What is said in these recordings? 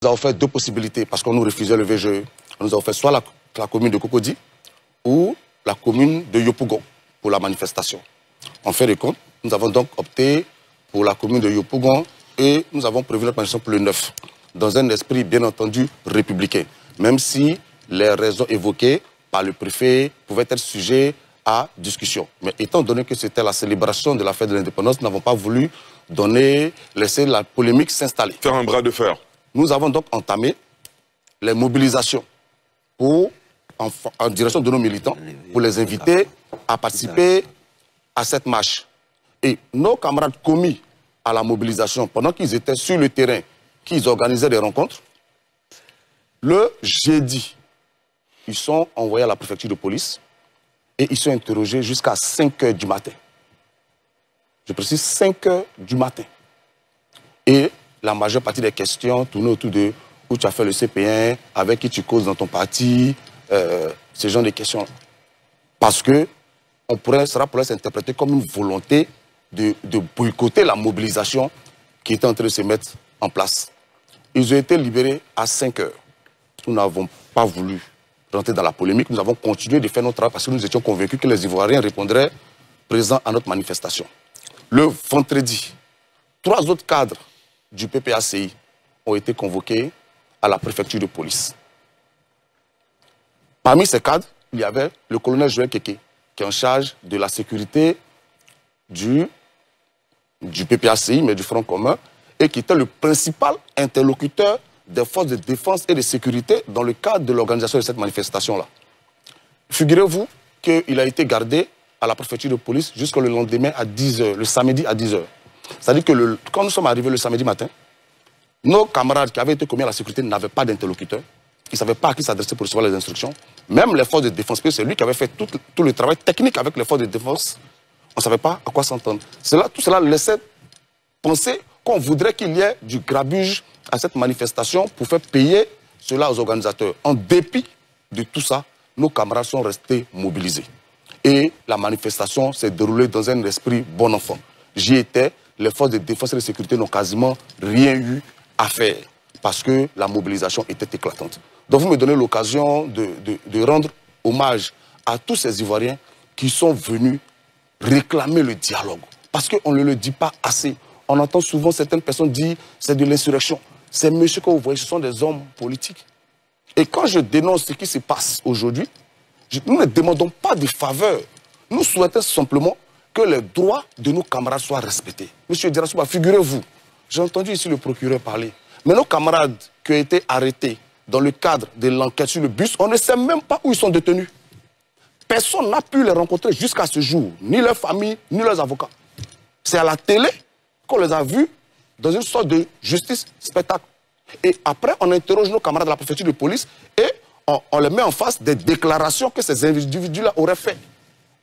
Nous avons fait deux possibilités parce qu'on nous refusait le VGE. On nous a offert soit la commune de Cocody ou la commune de Yopougon pour la manifestation. En fin de compte, nous avons donc opté pour la commune de Yopougon et nous avons prévu notre manifestation pour le 9, dans un esprit bien entendu républicain, même si les raisons évoquées par le préfet pouvaient être sujets à discussion. Mais étant donné que c'était la célébration de la fête de l'indépendance, nous n'avons pas voulu laisser la polémique s'installer. Faire un bras de fer. Nous avons donc entamé les mobilisations en direction de nos militants pour les inviter à participer à cette marche. Et nos camarades commis à la mobilisation, pendant qu'ils étaient sur le terrain, qu'ils organisaient des rencontres, le jeudi, ils sont envoyés à la préfecture de police et ils sont interrogés jusqu'à 5 h du matin. Je précise 5 h du matin. Et la majeure partie des questions tournaient autour de où tu as fait le CP1, avec qui tu causes dans ton parti, ce genre de questions. Parce que cela pourrait s'interpréter comme une volonté de boycotter la mobilisation qui était en train de se mettre en place. Ils ont été libérés à 5 h. Nous n'avons pas voulu rentrer dans la polémique. Nous avons continué de faire notre travail parce que nous étions convaincus que les Ivoiriens répondraient présents à notre manifestation. Le vendredi, 3 autres cadres du PPACI ont été convoqués à la préfecture de police. Parmi ces cadres, il y avait le colonel Joël Keke, qui est en charge de la sécurité du PPACI, mais du Front commun, et qui était le principal interlocuteur des forces de défense et de sécurité dans le cadre de l'organisation de cette manifestation-là. Figurez-vous qu'il a été gardé à la préfecture de police jusqu'au lendemain à 10 h, le samedi à 10 h. C'est-à-dire que quand nous sommes arrivés le samedi matin, nos camarades qui avaient été commis à la sécurité n'avaient pas d'interlocuteur. Ils ne savaient pas à qui s'adresser pour recevoir les instructions. Même les forces de défense, parce que c'est lui qui avait fait tout le travail technique avec les forces de défense. On ne savait pas à quoi s'entendre. Tout cela laissait penser qu'on voudrait qu'il y ait du grabuge à cette manifestation pour faire payer cela aux organisateurs. En dépit de tout ça, nos camarades sont restés mobilisés. Et la manifestation s'est déroulée dans un esprit bon enfant. J'y étais, les forces de défense et de sécurité n'ont quasiment rien eu à faire parce que la mobilisation était éclatante. Donc vous me donnez l'occasion de rendre hommage à tous ces Ivoiriens qui sont venus réclamer le dialogue. Parce qu'on ne le dit pas assez. On entend souvent certaines personnes dire c'est de l'insurrection. Ces messieurs que vous voyez, ce sont des hommes politiques. Et quand je dénonce ce qui se passe aujourd'hui, nous ne demandons pas de faveur. Nous souhaitons simplement que les droits de nos camarades soient respectés. Monsieur Dirassouba, figurez-vous, j'ai entendu ici le procureur parler, mais nos camarades qui ont été arrêtés dans le cadre de l'enquête sur le bus, on ne sait même pas où ils sont détenus. Personne n'a pu les rencontrer jusqu'à ce jour, ni leur famille, ni leurs avocats. C'est à la télé qu'on les a vus dans une sorte de justice spectacle. Et après, on interroge nos camarades de la préfecture de police et on les met en face des déclarations que ces individus-là auraient faites.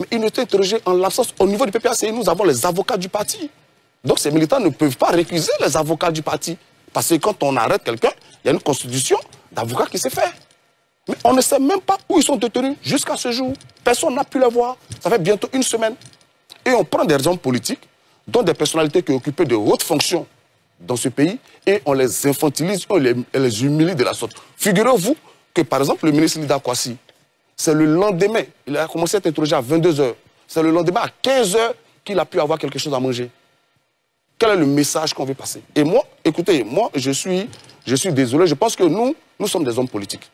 Mais ils ont été interrogés en l'absence. Au niveau du PPACI, nous avons les avocats du parti. Donc ces militants ne peuvent pas récuser les avocats du parti. Parce que quand on arrête quelqu'un, il y a une constitution d'avocats qui s'est faite. Mais on ne sait même pas où ils sont détenus jusqu'à ce jour. Personne n'a pu les voir. Ça fait bientôt une semaine. Et on prend des raisons politiques, dont des personnalités qui occupaient de hautes fonctions dans ce pays, et on les infantilise, on les humilie de la sorte. Figurez-vous que, par exemple, le ministre Lida Kwasi, c'est le lendemain, il a commencé à être interrogé à 22 h. C'est le lendemain à 15 h qu'il a pu avoir quelque chose à manger. Quel est le message qu'on veut passer? Et moi, écoutez, moi, je suis désolé, je pense que nous sommes des hommes politiques.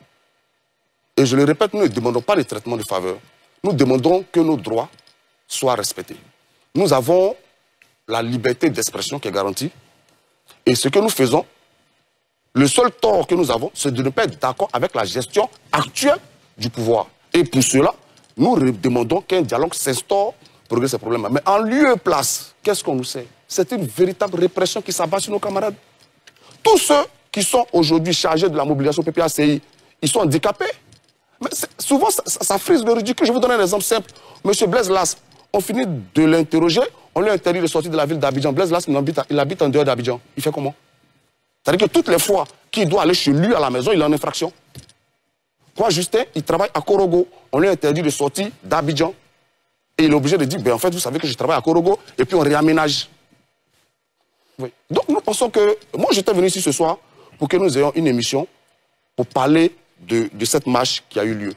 Et je le répète, nous ne demandons pas de traitement de faveur. Nous demandons que nos droits soient respectés. Nous avons la liberté d'expression qui est garantie. Et ce que nous faisons, le seul tort que nous avons, c'est de ne pas être d'accord avec la gestion actuelle du pouvoir. Et pour cela, nous demandons qu'un dialogue s'instaure pour régler ces problèmes. Mais en lieu et place, qu'est-ce qu'on nous sait? C'est une véritable répression qui s'abat sur nos camarades. Tous ceux qui sont aujourd'hui chargés de la mobilisation PPACI, ils sont handicapés. Mais souvent, ça frise le ridicule. Je vous donne un exemple simple. Monsieur Blaise Las, on finit de l'interroger, on lui interdit de sortir de la ville d'Abidjan. Blaise Las, il habite en dehors d'Abidjan. Il fait comment? C'est-à-dire que toutes les fois qu'il doit aller chez lui à la maison, il est en infraction. Quoi, Justin, il travaille à Korogo. On lui interdit de sortir d'Abidjan. Et il est obligé de dire, ben en fait, vous savez que je travaille à Korogo, et puis on réaménage. Oui. Donc nous pensons que, moi j'étais venu ici ce soir pour que nous ayons une émission pour parler de cette marche qui a eu lieu.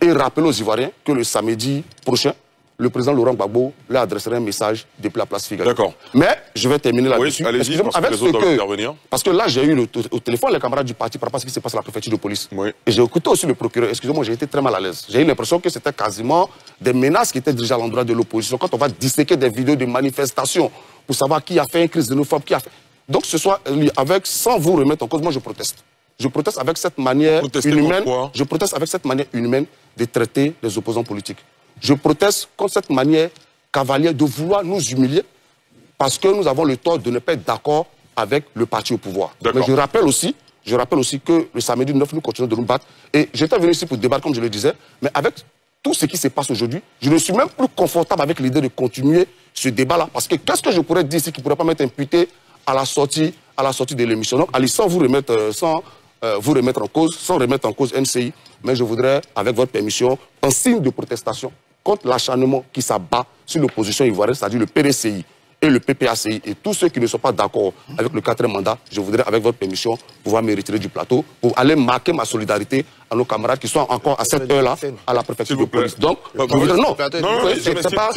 Et rappeler aux Ivoiriens que le samedi prochain, le président Laurent Gbagbo leur adresserait un message depuis la place Figaro. D'accord. Mais je vais terminer là-dessus. Oui, allez-y, parce que là, j'ai eu au téléphone les camarades du parti par rapport à ce qui se passe à la préfecture de police. Oui. Et j'ai écouté aussi le procureur. Excusez-moi, j'ai été très mal à l'aise. J'ai eu l'impression que c'était quasiment des menaces qui étaient dirigées à l'endroit de l'opposition. Quand on va disséquer des vidéos de manifestations pour savoir qui a fait une crise xénophobe, qui a fait... Donc ce soir, sans vous remettre en cause, moi je proteste. Je proteste avec cette manière inhumaine. Je proteste avec cette manière inhumaine de traiter les opposants politiques. Je proteste contre cette manière cavalière de vouloir nous humilier parce que nous avons le tort de ne pas être d'accord avec le parti au pouvoir. Mais je rappelle aussi que le samedi 9, nous continuons de nous battre. Et j'étais venu ici pour débattre, comme je le disais, mais avec tout ce qui se passe aujourd'hui, je ne suis même plus confortable avec l'idée de continuer ce débat-là. Parce que qu'est-ce que je pourrais dire ici qui ne pourrait pas m'être imputé à la sortie de l'émission? Donc, allez, sans vous remettre en cause, sans remettre en cause NCI, mais je voudrais, avec votre permission, en signe de protestation contre l'acharnement qui s'abat sur l'opposition ivoirienne, c'est-à-dire le PDCI et le PPACI et tous ceux qui ne sont pas d'accord avec le 4e mandat, je voudrais, avec votre permission, pouvoir me retirer du plateau pour aller marquer ma solidarité à nos camarades qui sont encore à cette heure-là à la préfecture de police. Donc, je voudrais, non, c'est pas,